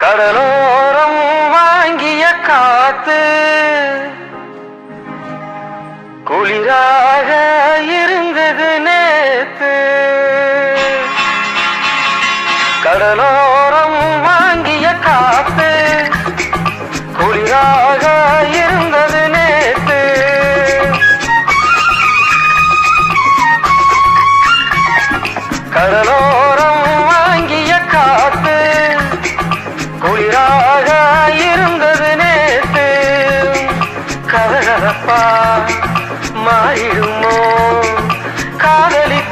கடலோரம் வாங்கிய காத்து குளிராக இருந்தது நேத்து. கடலோரம் வாங்கிய காத்து குளிராக இருந்தது நேத்து. கடலோரம் வாங்கிய காத்து குளிராக இருந்தது நேத்து. கதகதப்பா மாறிடுமோ, காதலித்தாரிடுமோ.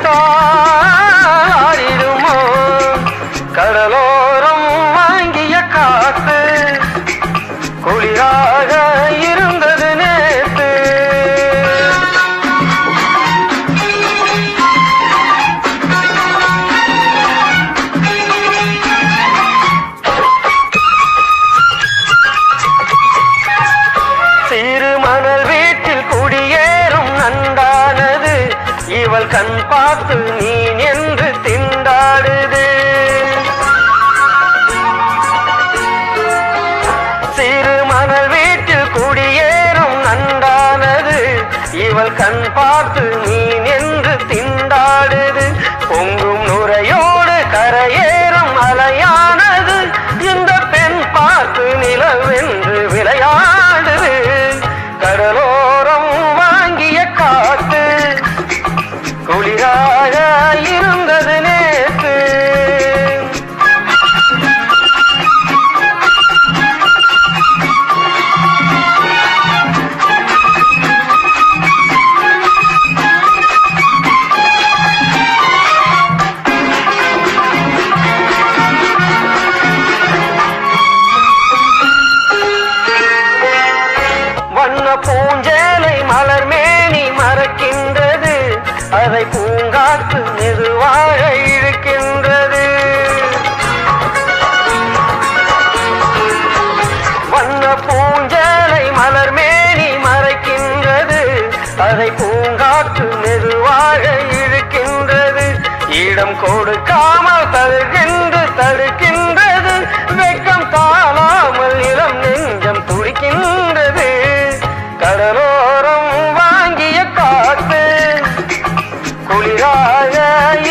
கடலோரம் வாங்கிய காத்து குளிராக இருந்தது நேத்து. சிறுமணல் வீட்டில் குடியேறும் நண்டானது இவள் கண் பார்த்து நீ என்று திண்டாடுது. சிறுமணல் வீட்டில் குடியேறும் நண்டானது இவள் கண் பார்த்து நீ என்று திண்டாடுது. பொங்கும் நுரையோடு கரையேறும் அலையானது இந்த பெண் பார்த்து நிலவென்று விளையாடுது. கடலோரம் வாங்கிய காத்து குளிராக இருந்தது நேத்து. வண்ண பூஞ்சேலை மலர் மேனி மறக்கின்றது, அதை பூங்காற்று மெதுவாக இழுக்கின்றது. வண்ண பூஞ்சேலை மலர் மேனி மறைக்கின்றது, அதை பூங்காற்று மெதுவாக இழுக்கின்றது. இடம் கொடுக்காமல் தடுக்கின்று தடுக்கின்றது, வெட்கம் தாழாமல் இளம் நெஞ்சம் துடிக்கின்றது. கடலோரம் வாங்கிய காத்து குளிராக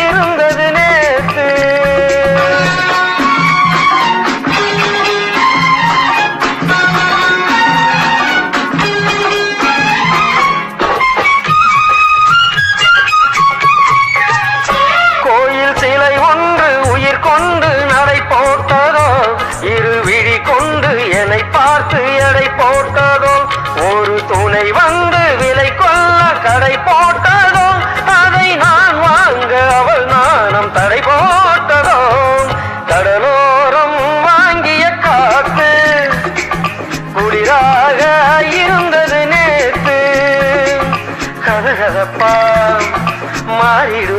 இருந்தது நேத்து. கோயில் சிலை ஒன்று உயிர் கொண்டு நடை போட்டதோ, இரு விழி கொண்டு என்னை பார்த்து எடை போட்டதோ. ஒரு துணை வந்து விலை கொள்ள கடை போட்டதோ, அதை நான் வாங்க அவள் நாணம் தடை போட்டதோ. கடலோரம் வாங்கிய காத்து குளிராக இருந்தது நேத்து. கதகதப்பா மாறிடு